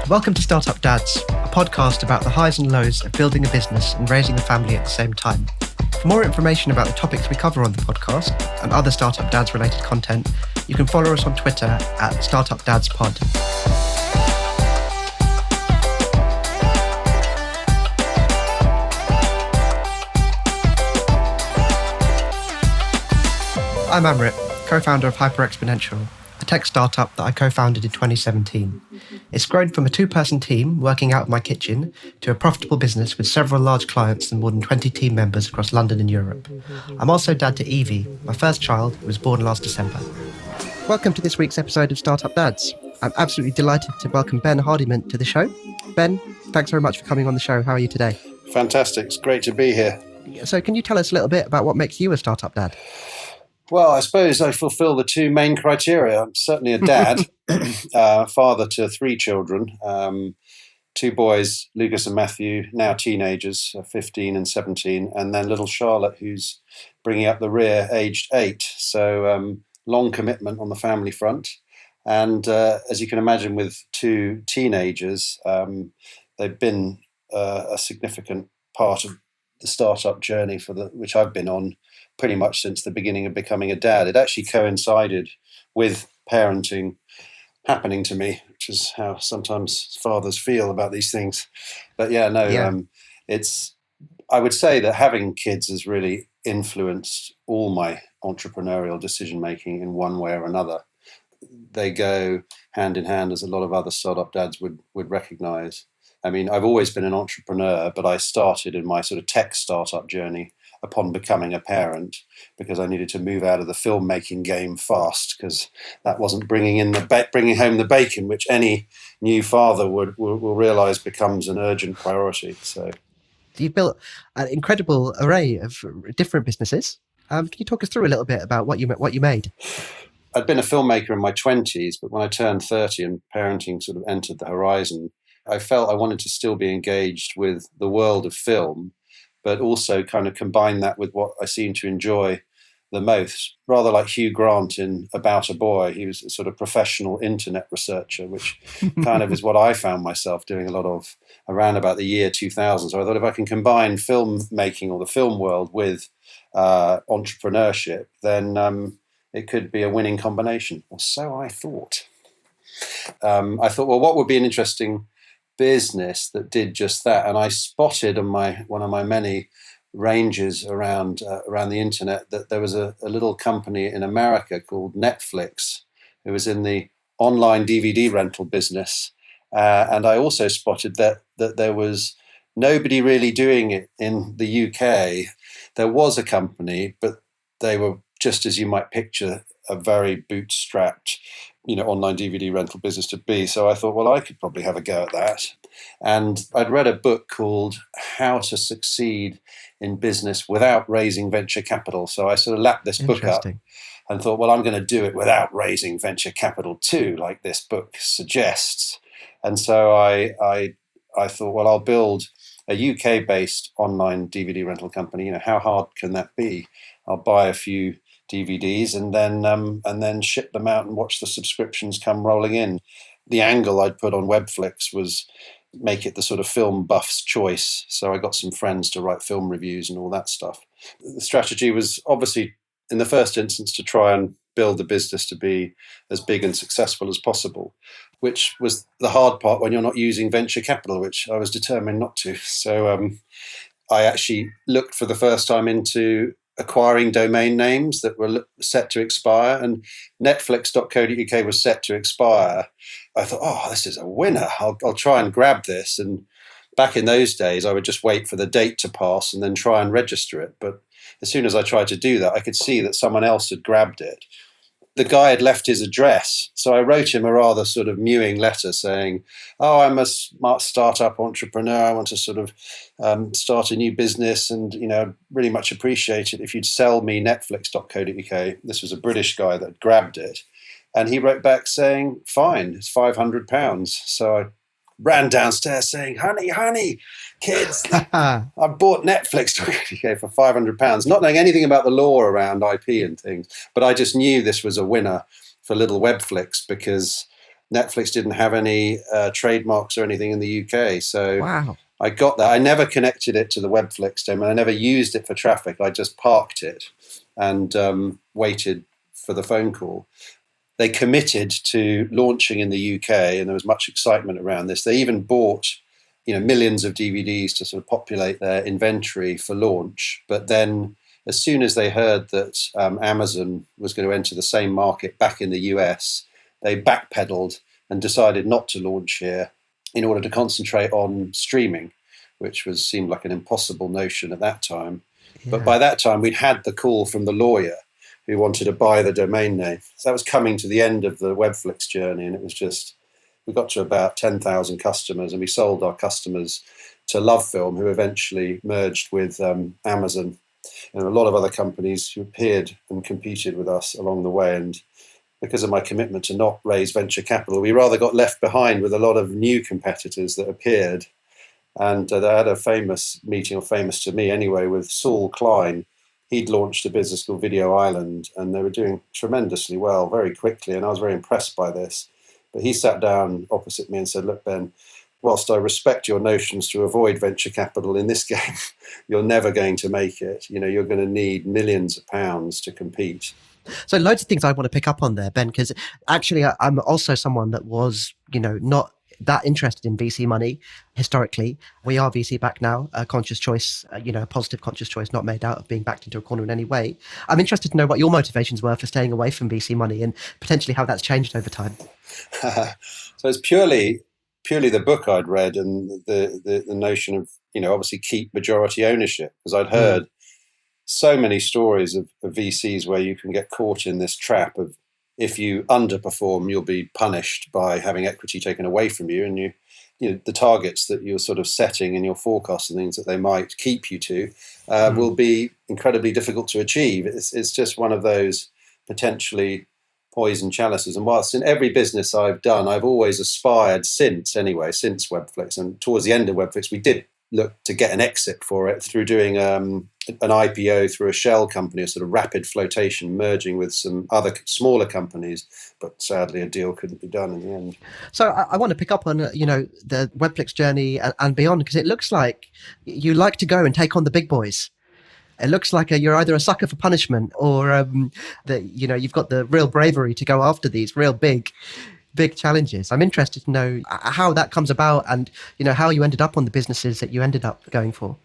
Welcome to Startup Dads, a podcast about the highs and lows of building a business and raising a family at the same time. For more information about the topics we cover on the podcast and other Startup Dads related content, you can follow us on Twitter at StartupDadsPod. I'm Amrit, co-founder of Hyperexponential, a tech startup that I co-founded in 2017. It's grown from a two-person team working out of my kitchen to a profitable business with several large clients and more than 20 team members across London and Europe. I'm also dad to Evie, my first child, who was born last December. Welcome to this week's episode of Startup Dads. I'm absolutely delighted to welcome Ben Hardyment to the show. Ben, thanks very much for coming on the show. How are you today? Fantastic. It's great to be here. So can you tell us a little bit about what makes you a startup dad? Well, I suppose I fulfill the two main criteria. I'm certainly a dad, father to three children, two boys, Lucas and Matthew, now teenagers, 15 and 17, and then little Charlotte, who's bringing up the rear, aged 8. So long commitment on the family front. And as you can imagine, with two teenagers, they've been a significant part of the startup journey which I've been on pretty much since the beginning of becoming a dad. It actually coincided with parenting happening to me, which is how sometimes fathers feel about these things. But I would say that having kids has really influenced all my entrepreneurial decision making in one way or another. They go hand in hand, as a lot of other startup dads would recognize. I mean, I've always been an entrepreneur, but I started in my sort of tech startup journey upon becoming a parent because I needed to move out of the filmmaking game fast because that wasn't bringing home the bacon, which any new father will realize becomes an urgent priority. So you've built an incredible array of different businesses. Can you talk us through a little bit about what you made? I'd been a filmmaker in my 20s, but when I turned 30 and parenting sort of entered the horizon, I felt I wanted to still be engaged with the world of film, but also kind of combine that with what I seem to enjoy the most. Rather like Hugh Grant in About a Boy, he was a sort of professional internet researcher, which kind of is what I found myself doing a lot of around about the year 2000. So I thought if I can combine filmmaking or the film world with entrepreneurship, then it could be a winning combination. Or so I thought. I thought, well, what would be an interesting business that did just that? And I spotted on one of my many ranges around the internet that there was a little company in America called Netflix. It was in the online DVD rental business, and I also spotted that there was nobody really doing it in the UK. There was a company, but they were just as you might picture a very bootstrapped, online DVD rental business to be. So I thought, well, I could probably have a go at that. And I'd read a book called How to Succeed in Business Without Raising Venture Capital. So I sort of lapped this book up and thought, well, I'm going to do it without raising venture capital too, like this book suggests. And so I thought, well, I'll build a UK-based online DVD rental company. How hard can that be? I'll buy a few DVDs and then ship them out and watch the subscriptions come rolling in. The angle I'd put on Webflix was make it the sort of film buff's choice. So I got some friends to write film reviews and all that stuff. The strategy was obviously, in the first instance, to try and build the business to be as big and successful as possible, which was the hard part when you're not using venture capital, which I was determined not to. So I actually looked for the first time into acquiring domain names that were set to expire, and netflix.co.uk was set to expire. I thought, oh, this is a winner. I'll try and grab this. And back in those days, I would just wait for the date to pass and then try and register it. But as soon as I tried to do that, I could see that someone else had grabbed it. The guy had left his address. So I wrote him a rather sort of mewing letter saying, oh, I'm a smart startup entrepreneur. I want to sort of start a new business and, really much appreciate it if you'd sell me netflix.co.uk. This was a British guy that grabbed it. And he wrote back saying, fine, it's £500. So I ran downstairs saying, honey, kids, I bought Netflix for £500, not knowing anything about the law around IP and things. But I just knew this was a winner for little Webflix because Netflix didn't have any trademarks or anything in the UK. So Wow. I got that. I never connected it to the Webflix domain. I never used it for traffic. I just parked it and waited for the phone call. They committed to launching in the UK, and there was much excitement around this. They even bought, millions of DVDs to sort of populate their inventory for launch. But then, as soon as they heard that Amazon was going to enter the same market back in the US, they backpedaled and decided not to launch here in order to concentrate on streaming, which seemed like an impossible notion at that time. Yeah. But by that time, we'd had the call from the lawyer who wanted to buy the domain name. So that was coming to the end of the Webflix journey, and it was just, we got to about 10,000 customers, and we sold our customers to LoveFilm, who eventually merged with Amazon and a lot of other companies who appeared and competed with us along the way. And because of my commitment to not raise venture capital, we rather got left behind with a lot of new competitors that appeared. And they had a famous meeting, or famous to me anyway, with Saul Klein. He'd launched a business called Video Island, and they were doing tremendously well very quickly, and I was very impressed by this. But he sat down opposite me and said, "Look, Ben, whilst I respect your notions to avoid venture capital in this game, you're never going to make it. You're going to need millions of pounds to compete." So loads of things I want to pick up on there, Ben, because actually I'm also someone that was, not that interested in VC money historically. We are VC backed now, a conscious choice, a positive conscious choice, not made out of being backed into a corner in any way. I'm interested to know what your motivations were for staying away from VC money and potentially how that's changed over time. So it's purely the book I'd read and the notion of, obviously keep majority ownership, because I'd heard so many stories of VCs where you can get caught in this trap of, if you underperform, you'll be punished by having equity taken away from you, and the targets that you're sort of setting in your forecasts and things that they might keep you to will be incredibly difficult to achieve. It's just one of those potentially poison chalices. And whilst in every business I've done, I've always aspired since Webflix, and towards the end of Webflix, we did look to get an exit for it through doing an IPO through a shell company, a sort of rapid flotation, merging with some other smaller companies. But sadly, a deal couldn't be done in the end. So I want to pick up on, the Webflix journey and beyond, because it looks like you like to go and take on the big boys. It looks like you're either a sucker for punishment or that you've got the real bravery to go after these real big challenges. I'm interested to know how that comes about and, how you ended up on the businesses that you ended up going for.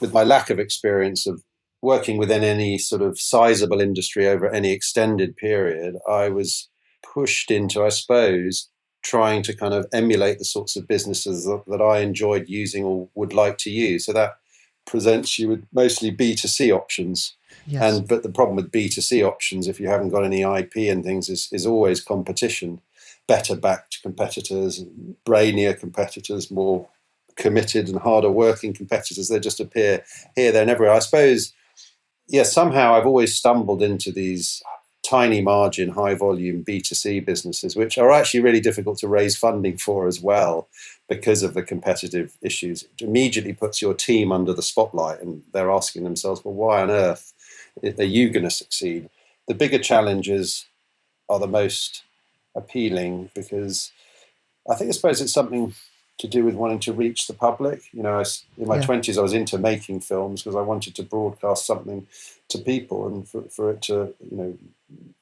With my lack of experience of working within any sort of sizable industry over any extended period, I was pushed into, I suppose, trying to kind of emulate the sorts of businesses that I enjoyed using or would like to use. So that presents you with mostly B2C options. Yes. But the problem with B2C options, if you haven't got any IP and things, is always competition. Better backed competitors, brainier competitors, more committed and harder working competitors. They just appear here, there, and everywhere. I suppose, somehow I've always stumbled into these tiny margin, high volume B2C businesses, which are actually really difficult to raise funding for as well because of the competitive issues. It immediately puts your team under the spotlight, and they're asking themselves, well, why on earth are you going to succeed? The bigger challenges are the most appealing, because I suppose it's something to do with wanting to reach the public. In my 20s, I was into making films because I wanted to broadcast something to people and for it to,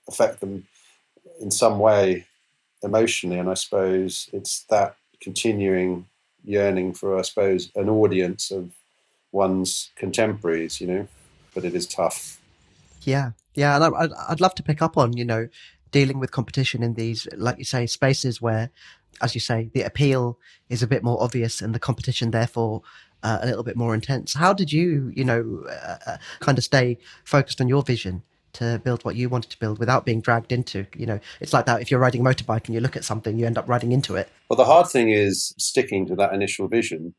affect them in some way emotionally. And I suppose it's that continuing yearning for, I suppose, an audience of one's contemporaries, but it is tough. Yeah. And I'd love to pick up on, dealing with competition in these, like you say, spaces where, as you say, the appeal is a bit more obvious and the competition, therefore, a little bit more intense. How did you, kind of stay focused on your vision to build what you wanted to build without being dragged into, it's like that if you're riding a motorbike and you look at something, you end up riding into it. Well, the hard thing is sticking to that initial vision.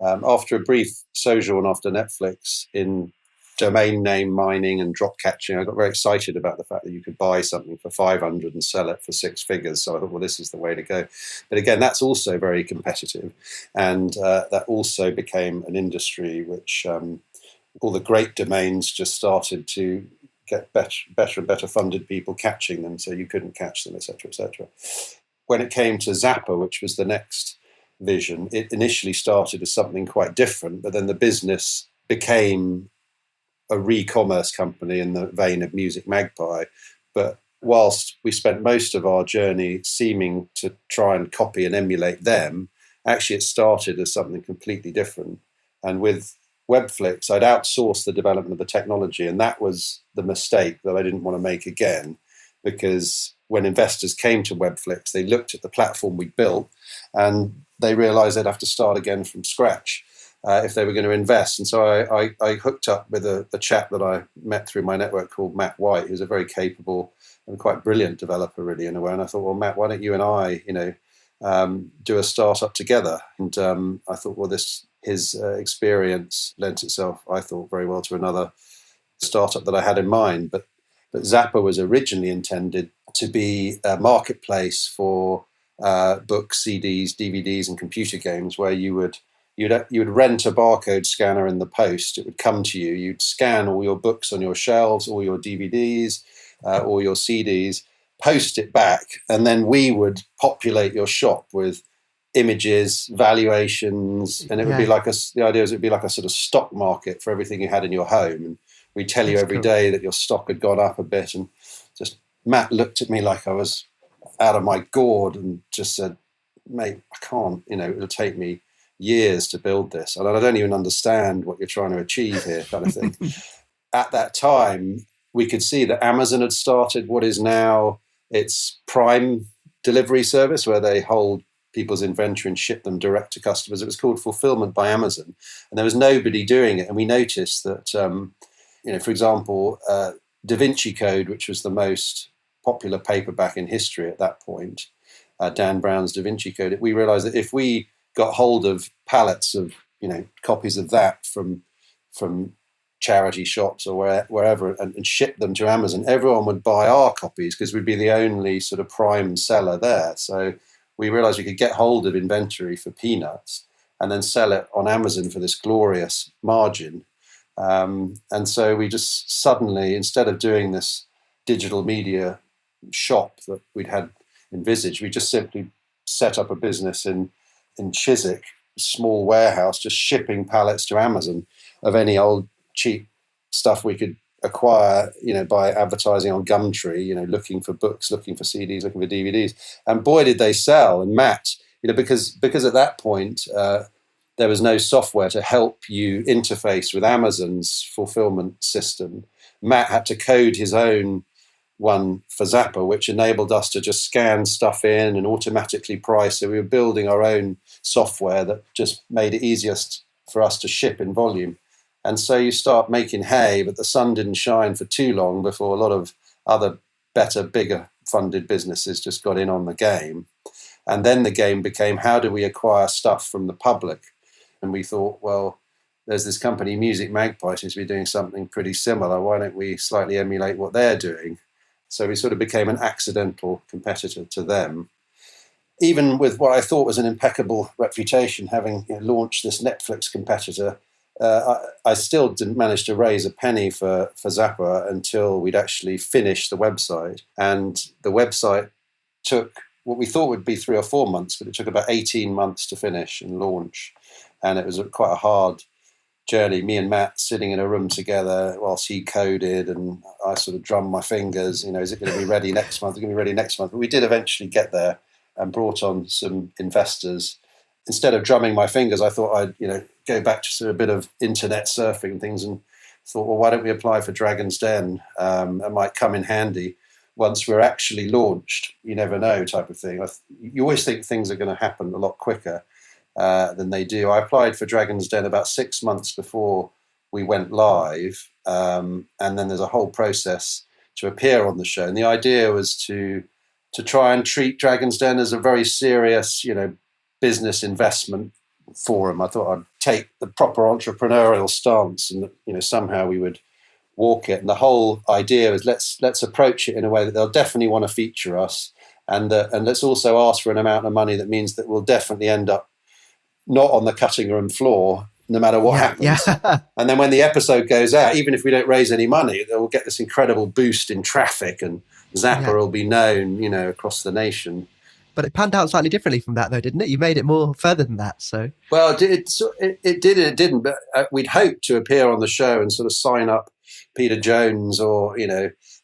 After a brief sojourn after Netflix in domain name mining and drop catching, I got very excited about the fact that you could buy something for 500 and sell it for six figures. So I thought, well, this is the way to go. But again, that's also very competitive. And that also became an industry which all the great domains just started to get better and better funded people catching them, so you couldn't catch them, etc., etc. when it came to Zappa, which was the next vision, it initially started as something quite different, but then the business became a re-commerce company in the vein of Music Magpie. But whilst we spent most of our journey seeming to try and copy and emulate them, actually it started as something completely different. And with Webflix, I'd outsourced the development of the technology, and that was the mistake that I didn't want to make again, because when investors came to Webflix, they looked at the platform we built and they realized they'd have to start again from scratch if they were going to invest. And so I hooked up with a chap that I met through my network called Matt White, who's a very capable and quite brilliant developer, really, in a way. And I thought, well, Matt, why don't you and I, do a startup together? And I thought, well, his experience lent itself, I thought, very well to another startup that I had in mind. But Zappa was originally intended to be a marketplace for books, CDs, DVDs, and computer games, where you would rent a barcode scanner in the post. It would come to you. You'd scan all your books on your shelves, all your DVDs, all your CDs, post it back, and then we would populate your shop with images, valuations, and it would be like the idea is it'd be like a sort of stock market for everything you had in your home. And we'd tell you every day that your stock had gone up a bit. And just Matt looked at me like I was out of my gourd and just said, mate, I can't, it'll take me years to build this, and I don't even understand what you're trying to achieve here, kind of thing. At that time, we could see that Amazon had started what is now its Prime delivery service, where they hold people's inventory and ship them direct to customers. It was called Fulfillment by Amazon, and there was nobody doing it. And we noticed that, for example, Da Vinci Code, which was the most popular paperback in history at that point, Dan Brown's Da Vinci Code, we realized that if we got hold of pallets of copies of that from charity shops or wherever and ship them to Amazon, everyone would buy our copies because we'd be the only sort of prime seller there. So we realized we could get hold of inventory for peanuts and then sell it on Amazon for this glorious margin. And so we just suddenly, instead of doing this digital media shop that we'd had envisaged, we just simply set up a business in Chiswick, a small warehouse, just shipping pallets to Amazon of any old cheap stuff we could acquire, by advertising on Gumtree, looking for books, looking for CDs, looking for DVDs. And boy, did they sell. And Matt, because at that point, there was no software to help you interface with Amazon's fulfillment system. Matt had to code his own one for Zappa, which enabled us to just scan stuff in and automatically price. So we were building our own software that just made it easiest for us to ship in volume. And so you start making hay, but the sun didn't shine for too long before a lot of other better, bigger funded businesses just got in on the game. And then the game became, how do we acquire stuff from the public? And we thought, well, there's this company, Music Magpie, seems to be doing something pretty similar. Why don't we slightly emulate what they're doing? So we sort of became an accidental competitor to them. Even with what I thought was an impeccable reputation, having launched this Netflix competitor, I still didn't manage to raise a penny for Zappa until we'd actually finished the website. And the website took what we thought would be 3 or 4 months, but it took about 18 months to finish and launch. And it was quite a hard journey, me and Matt sitting in a room together whilst he coded and I sort of drummed my fingers, is it going to be ready next month? Is it going to be ready next month? But we did eventually get there and brought on some investors. Instead of drumming my fingers, I thought I'd, go back to a bit of internet surfing and things, and thought, well, why don't we apply for Dragon's Den? It might come in handy once we're actually launched. You never know, type of thing. You always think things are going to happen a lot quicker than they do. I applied for Dragon's Den about 6 months before we went live, and then there's a whole process to appear on the show. And the idea was to try and treat Dragon's Den as a very serious, business investment forum. I thought I'd take the proper entrepreneurial stance, and somehow we would walk it. And the whole idea was let's approach it in a way that they'll definitely want to feature us, and let's also ask for an amount of money that means that we'll definitely end up not on the cutting room floor, no matter what happens. Yeah. And then when the episode goes out, even if we don't raise any money, we'll get this incredible boost in traffic, and Zappa will be known, across the nation. But it panned out slightly differently from that, though, didn't it? You made it more further than that. So, Well, it did and it didn't. But we'd hoped to appear on the show and sort of sign up Peter Jones or,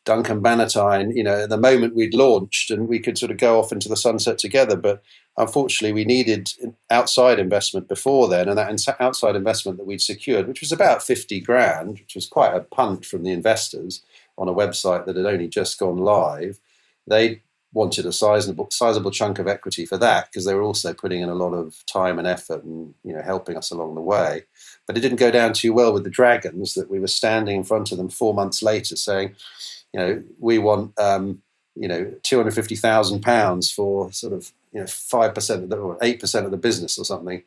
Duncan Bannatyne, at the moment we'd launched, and we could sort of go off into the sunset together. But unfortunately, we needed outside investment before then, and that outside investment that we'd secured, which was about 50 grand, which was quite a punt from the investors on a website that had only just gone live. They wanted a sizable chunk of equity for that, because they were also putting in a lot of time and effort and helping us along the way. But it didn't go down too well with the Dragons, that we were standing in front of them 4 months later saying, we want £250,000 for sort of 5% or 8% of the business or something.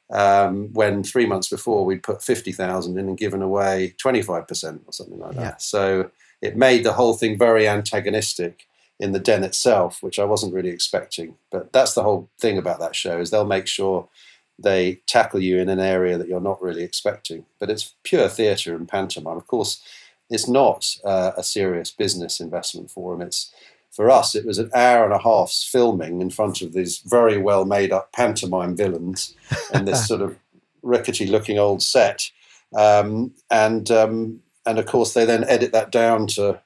When 3 months before we'd put 50,000 in and given away 25% or something like that. Yeah. So it made the whole thing very antagonistic in the den itself, which I wasn't really expecting. But that's the whole thing about that show, is they'll make sure they tackle you in an area that you're not really expecting. But it's pure theatre and pantomime. Of course, it's not a serious business investment for them. For us, it was an hour and a half's filming in front of these very well made up pantomime villains and this sort of rickety looking old set. And of course, they then edit that down to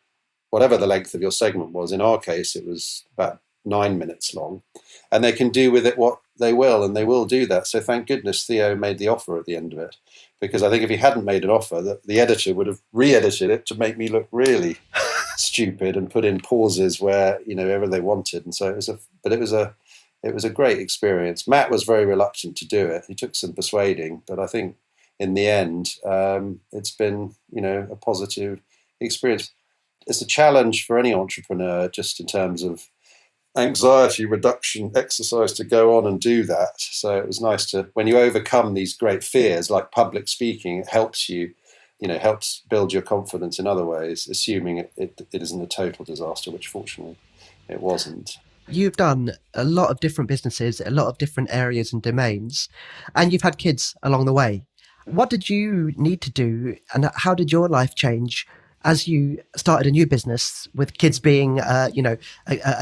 whatever the length of your segment was. In our case, it was about 9 minutes long, and they can do with it what they will, and they will do that. So thank goodness Theo made the offer at the end of it, because I think if he hadn't made an offer, the editor would have re-edited it to make me look really stupid and put in pauses where ever they wanted. And so it was a great experience. Matt was very reluctant to do it. He took some persuading, but I think in the end, it's been a positive experience. It's a challenge for any entrepreneur, just in terms of anxiety reduction exercise, to go on and do that. So it was nice to, when you overcome these great fears like public speaking, it helps you, helps build your confidence in other ways, assuming it isn't a total disaster, which fortunately it wasn't. You've done a lot of different businesses, a lot of different areas and domains, and you've had kids along the way. What did you need to do, and how did your life change as you started a new business, with kids being, a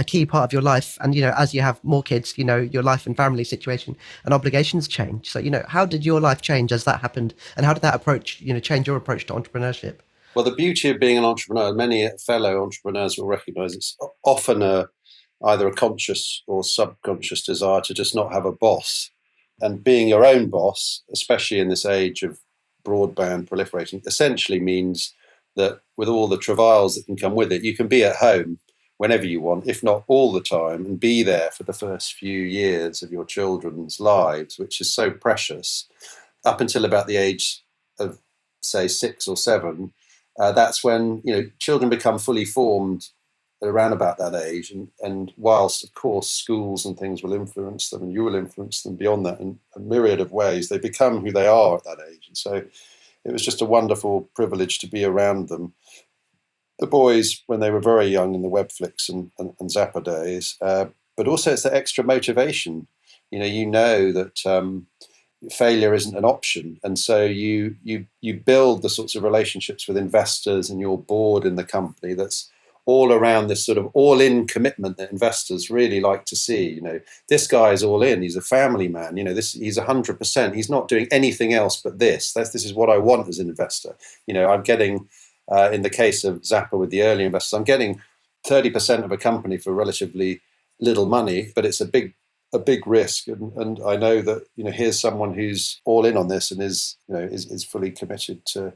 key part of your life? And, as you have more kids, your life and family situation and obligations change. So, how did your life change as that happened? And how did that approach, change your approach to entrepreneurship? Well, the beauty of being an entrepreneur, many fellow entrepreneurs will recognize, it's often either a conscious or subconscious desire to just not have a boss. And being your own boss, especially in this age of broadband proliferating, essentially means that with all the travails that can come with it, you can be at home whenever you want, if not all the time, and be there for the first few years of your children's lives, which is so precious. Up until about the age of, say, 6 or 7, that's when children become fully formed around about that age. And whilst, of course, schools and things will influence them, and you will influence them beyond that in a myriad of ways, they become who they are at that age. And so it was just a wonderful privilege to be around them. The boys, when they were very young in the Webflix and Zapper days, but also it's the extra motivation. You know that failure isn't an option. And so you build the sorts of relationships with investors and your board in the company that's all around this sort of all-in commitment that investors really like to see. This guy's all in. He's a family man. He's 100%. He's not doing anything else but this. This is what I want as an investor. I'm getting, in the case of Zapper with the early investors, I'm getting 30% of a company for relatively little money, but it's a big risk. And I know that here's someone who's all in on this and is fully committed to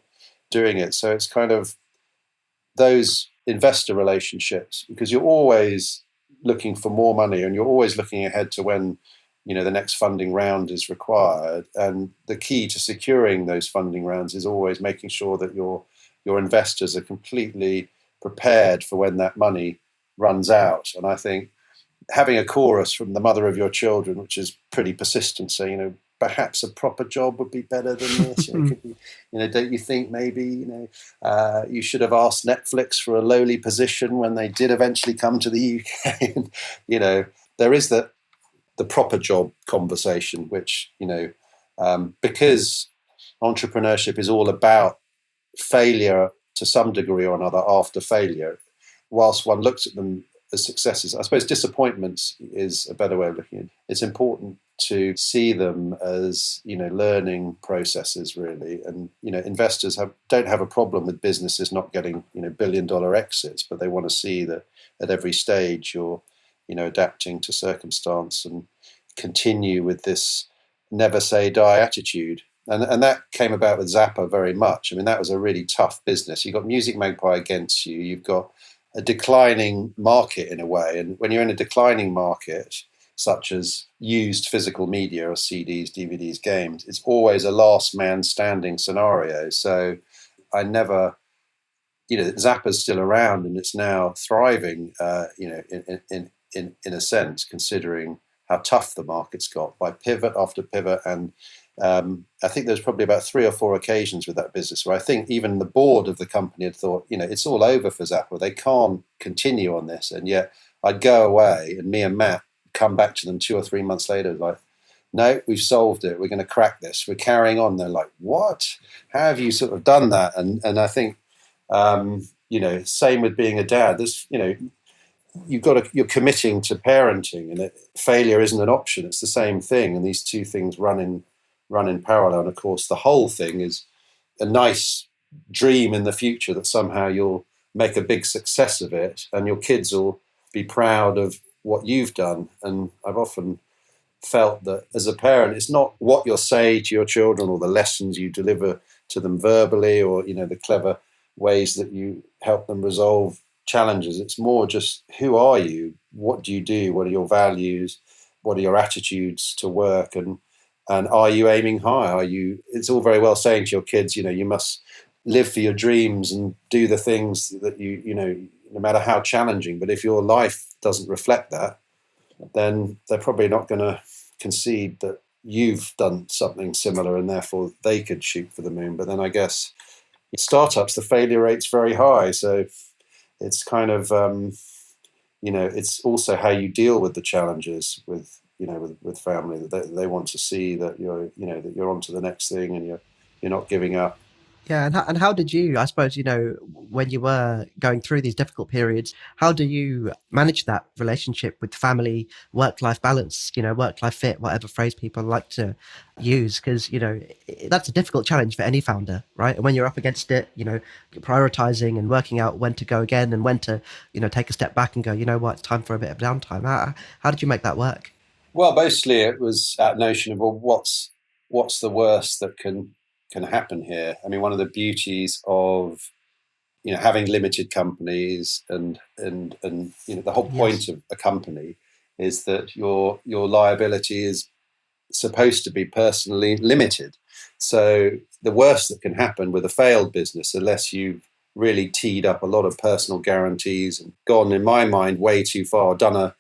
doing it. So it's kind of those investor relationships, because you're always looking for more money and you're always looking ahead to when the next funding round is required. And the key to securing those funding rounds is always making sure that your investors are completely prepared for when that money runs out. And I think having a chorus from the mother of your children, which is pretty persistent, saying, perhaps a proper job would be better than this. Could be, don't you think maybe you should have asked Netflix for a lowly position when they did eventually come to the UK? There is the proper job conversation, which because entrepreneurship is all about failure to some degree or another after failure. Whilst one looks at them as successes. I suppose disappointments is a better way of looking at it. It's important to see them as, learning processes, really. And, investors don't have a problem with businesses not getting, billion-dollar exits, but they want to see that at every stage you're, adapting to circumstance and continue with this never say die attitude. And that came about with Zappa very much. I mean, that was a really tough business. You've got Music Magpie against you. You've got a declining market in a way. And when you're in a declining market, such as used physical media or CDs, DVDs, games, it's always a last man standing scenario. So I never, Zappa's still around and it's now thriving, in a sense, considering how tough the market's got by pivot after pivot. And I think there's probably about 3 or 4 occasions with that business where I think even the board of the company had thought, it's all over for Zappa. They can't continue on this. And yet I'd go away and me and Matt come back to them 2 or 3 months later, like, no, we've solved it. We're going to crack this. We're carrying on. They're like, what? How have you sort of done that? And I think, same with being a dad. There's, you're committing to parenting, and failure isn't an option. It's the same thing. And these two things run in parallel. And of course, the whole thing is a nice dream in the future that somehow you'll make a big success of it and your kids will be proud of what you've done. And I've often felt that as a parent, it's not what you say to your children or the lessons you deliver to them verbally or, the clever ways that you help them resolve challenges. It's more just, who are you? What do you do? What are your values? What are your attitudes to work? And are you aiming high? It's all very well saying to your kids, you must live for your dreams and do the things that no matter how challenging. But if your life doesn't reflect that, then they're probably not going to concede that you've done something similar and therefore they could shoot for the moon. But then I guess startups, the failure rate's very high. So it's kind of, it's also how you deal with the challenges with family, that they want to see that that you're on to the next thing and you're not giving up. Yeah, and how did you, I suppose, when you were going through these difficult periods, how do you manage that relationship with family, work-life balance, work-life fit, whatever phrase people like to use? Because, that's a difficult challenge for any founder, right? And when you're up against it, you're prioritizing and working out when to go again and when to, take a step back and go, it's time for a bit of downtime. How did you make that work? Well, mostly it was that notion of, well, what's the worst that can happen here? I mean, one of the beauties of having limited companies and the whole point of a company is that your liability is supposed to be personally limited. So the worst that can happen with a failed business, unless you've really teed up a lot of personal guarantees and gone, in my mind, way too far, done a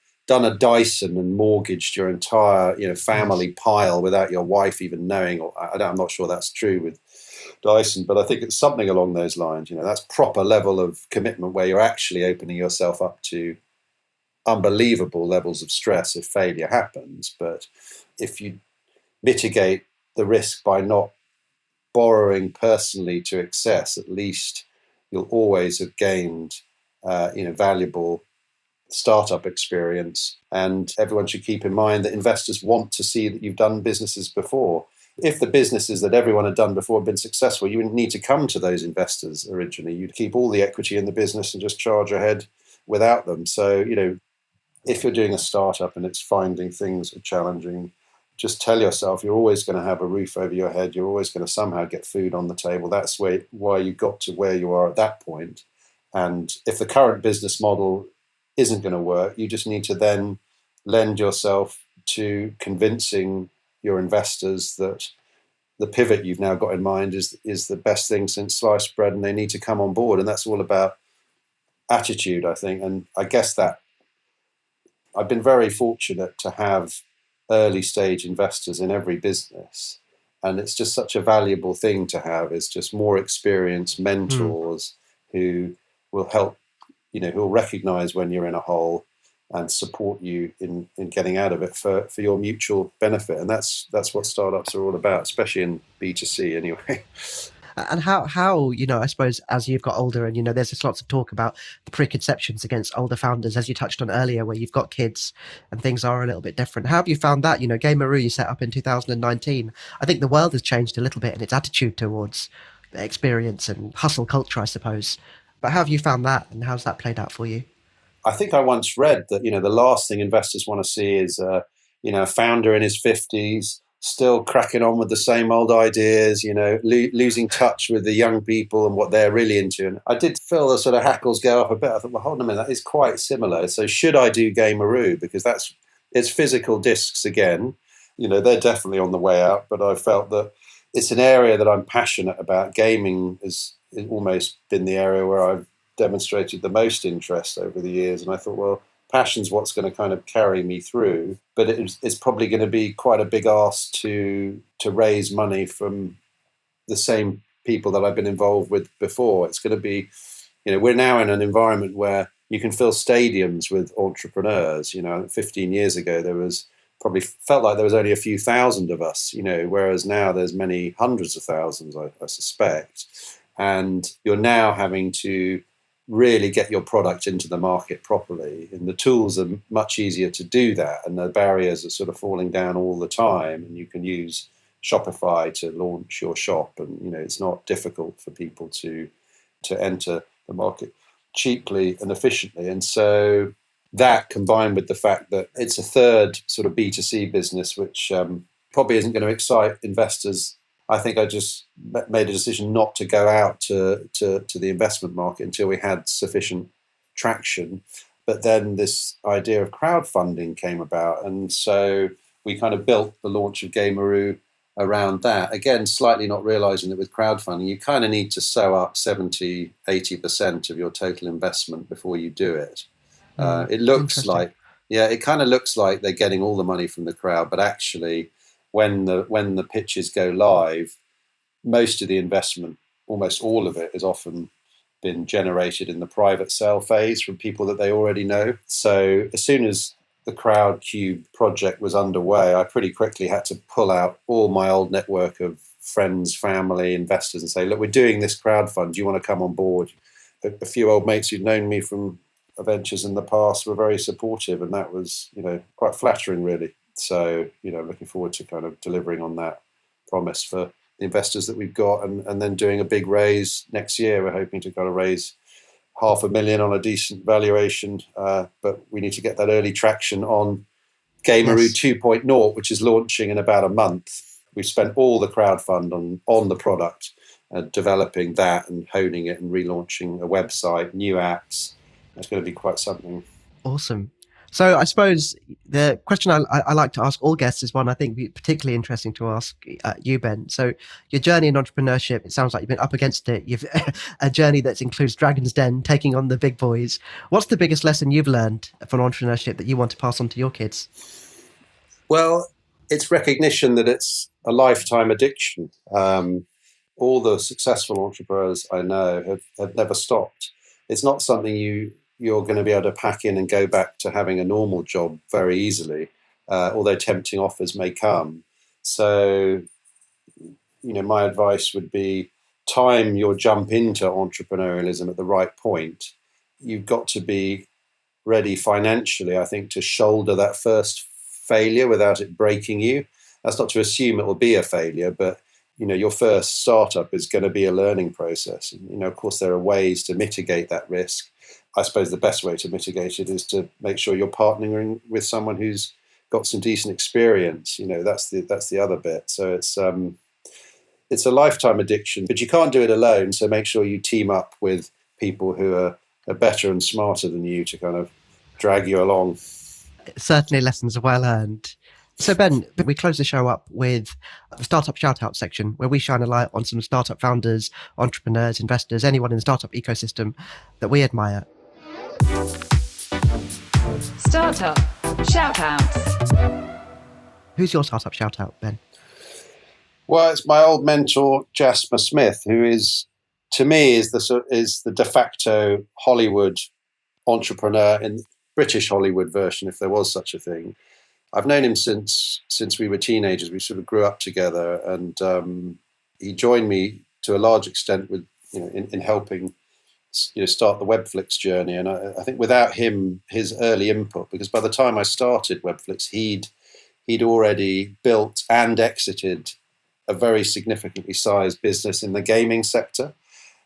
Dyson and mortgaged your entire family pile without your wife even knowing, or I'm not sure that's true with Dyson, but I think it's something along those lines. That's proper level of commitment where you're actually opening yourself up to unbelievable levels of stress if failure happens. But if you mitigate the risk by not borrowing personally to excess, at least you'll always have gained valuable startup experience. And everyone should keep in mind that investors want to see that you've done businesses before. If the businesses that everyone had done before had been successful, you wouldn't need to come to those investors originally. You'd keep all the equity in the business and just charge ahead without them. So, if you're doing a startup and it's finding things are challenging, just tell yourself you're always going to have a roof over your head. You're always going to somehow get food on the table. That's why you got to where you are at that point. And if the current business model isn't going to work, you just need to then lend yourself to convincing your investors that the pivot you've now got in mind is the best thing since sliced bread, and they need to come on board. And that's all about attitude, I think. And I guess that I've been very fortunate to have early stage investors in every business. And it's just such a valuable thing to have. It's just more experienced mentors who will help, who will recognize when you're in a hole and support you in getting out of it for your mutual benefit. And that's what startups are all about, especially in B2C anyway. And how, I suppose as you've got older and, there's lots of talk about the preconceptions against older founders, as you touched on earlier, where you've got kids and things are a little bit different. How have you found that? Gameroo you set up in 2019. I think the world has changed a little bit in its attitude towards experience and hustle culture, I suppose. But how have you found that, and how's that played out for you? I think I once read that, the last thing investors want to see is, a founder in his 50s still cracking on with the same old ideas, losing touch with the young people and what they're really into. And I did feel the sort of hackles go up a bit. I thought, well, hold on a minute, that is quite similar. So should I do Gameroo? Because it's physical discs again. They're definitely on the way out, but I felt that it's an area that I'm passionate about. Gaming has almost been the area where I've demonstrated the most interest over the years. And I thought, well, passion's what's going to kind of carry me through, but it's probably going to be quite a big ask to raise money from the same people that I've been involved with before. It's going to be, we're now in an environment where you can fill stadiums with entrepreneurs. 15 years ago, there was probably felt like there was only a few thousand of us, whereas now there's many hundreds of thousands, I suspect. And you're now having to really get your product into the market properly. And the tools are much easier to do that. And the barriers are sort of falling down all the time. And you can use Shopify to launch your shop. And, it's not difficult for people to enter the market cheaply and efficiently. And so that, combined with the fact that it's a third sort of B2C business, which probably isn't going to excite investors, I think I just made a decision not to go out to the investment market until we had sufficient traction. But then this idea of crowdfunding came about. And so we kind of built the launch of Gameroo around that. Again, slightly not realizing that with crowdfunding, you kind of need to sew up 70, 80% of your total investment before you do it. It looks like, it kind of looks like they're getting all the money from the crowd, but actually, when the pitches go live, most of the investment, almost all of it, has often been generated in the private sale phase from people that they already know. So as soon as the Crowdcube project was underway, I pretty quickly had to pull out all my old network of friends, family, investors and say, look, we're doing this crowdfund. Do you want to come on board? A few old mates who'd known me from ventures in the past were very supportive, and that was, quite flattering, really. So, looking forward to kind of delivering on that promise for the investors that we've got, and then doing a big raise next year. We're hoping to kind of raise $500,000 on a decent valuation, but we need to get that early traction on Gameroo 2.0, which is launching in about a month. We've spent all the crowdfund on the product, developing that and honing it and relaunching a website, new apps. It's going to be quite something. Awesome. So I suppose the question I like to ask all guests is one I think be particularly interesting to ask you, Ben. So your journey in entrepreneurship, it sounds like you've been up against it. You've a journey that includes Dragon's Den, taking on the big boys. What's the biggest lesson you've learned from entrepreneurship that you want to pass on to your kids? Well, it's recognition that it's a lifetime addiction. All the successful entrepreneurs I know have never stopped. It's not something you're going to be able to pack in and go back to having a normal job very easily, although tempting offers may come. So, my advice would be time your jump into entrepreneurialism at the right point. You've got to be ready financially, I think, to shoulder that first failure without it breaking you. That's not to assume it will be a failure, but your first startup is going to be a learning process. And, of course, there are ways to mitigate that risk. I suppose the best way to mitigate it is to make sure you're partnering with someone who's got some decent experience. That's the other bit. So it's a lifetime addiction, but you can't do it alone. So make sure you team up with people who are better and smarter than you to kind of drag you along. Certainly lessons well earned. So Ben, we close the show up with the startup shout-out section, where we shine a light on some startup founders, entrepreneurs, investors, anyone in the startup ecosystem that we admire. Startup shout-outs. Who's your startup shout-out, Ben? Well, it's my old mentor, Jasper Smith, who is, to me, is the de facto Hollywood entrepreneur, in British Hollywood version, if there was such a thing. I've known him since we were teenagers. We sort of grew up together, and he joined me to a large extent with in helping start the Webflix journey. And I think without him, his early input, because by the time I started Webflix, he'd already built and exited a very significantly sized business in the gaming sector.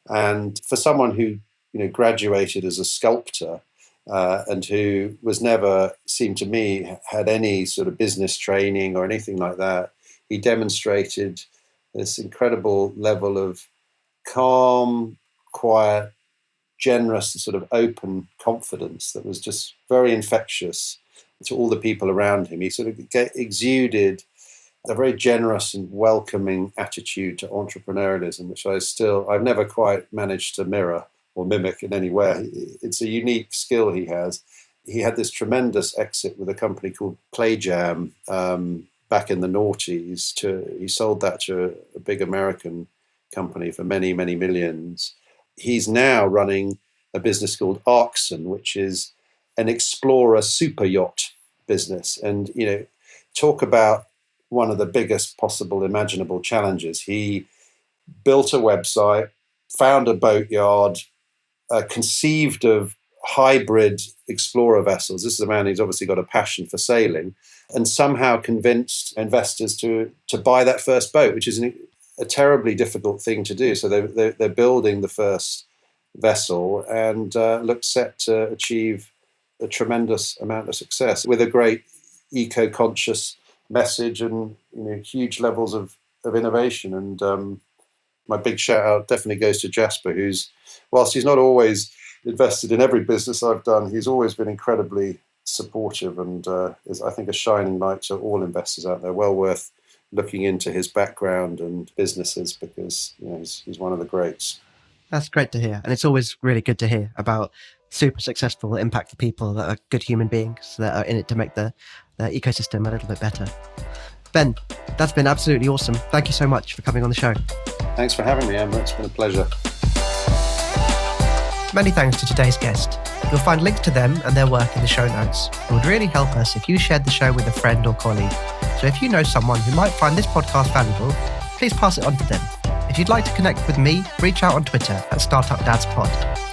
And for someone who graduated as a sculptor and who was never, seemed to me, had any sort of business training or anything like that, he demonstrated this incredible level of calm, quiet, generous, sort of open confidence that was just very infectious to all the people around him. He sort of exuded a very generous and welcoming attitude to entrepreneurialism, which I've never quite managed to mirror or mimic in any way. It's a unique skill he has. He had this tremendous exit with a company called PlayJam back in the noughties. He sold that to a big American company for many, many millions. He's now running a business called Arxon, which is an explorer super yacht business. And, talk about one of the biggest possible imaginable challenges. He built a website, found a boatyard, conceived of hybrid explorer vessels. This is a man who's obviously got a passion for sailing, and somehow convinced investors to buy that first boat, which is a terribly difficult thing to do. So they're building the first vessel and look set to achieve a tremendous amount of success with a great eco-conscious message and huge levels of innovation. And my big shout out definitely goes to Jasper, who's, whilst he's not always invested in every business I've done, he's always been incredibly supportive and is, I think, a shining light to all investors out there. Well worth looking into his background and businesses because he's one of the greats. That's great to hear. And it's always really good to hear about super successful, impactful people that are good human beings that are in it to make the ecosystem a little bit better. Ben, that's been absolutely awesome. Thank you so much for coming on the show. Thanks for having me, Amrit. It's been a pleasure. Many thanks to today's guest. You'll find links to them and their work in the show notes. It would really help us if you shared the show with a friend or colleague. So if you know someone who might find this podcast valuable, please pass it on to them. If you'd like to connect with me, reach out on Twitter at StartupDadsPod.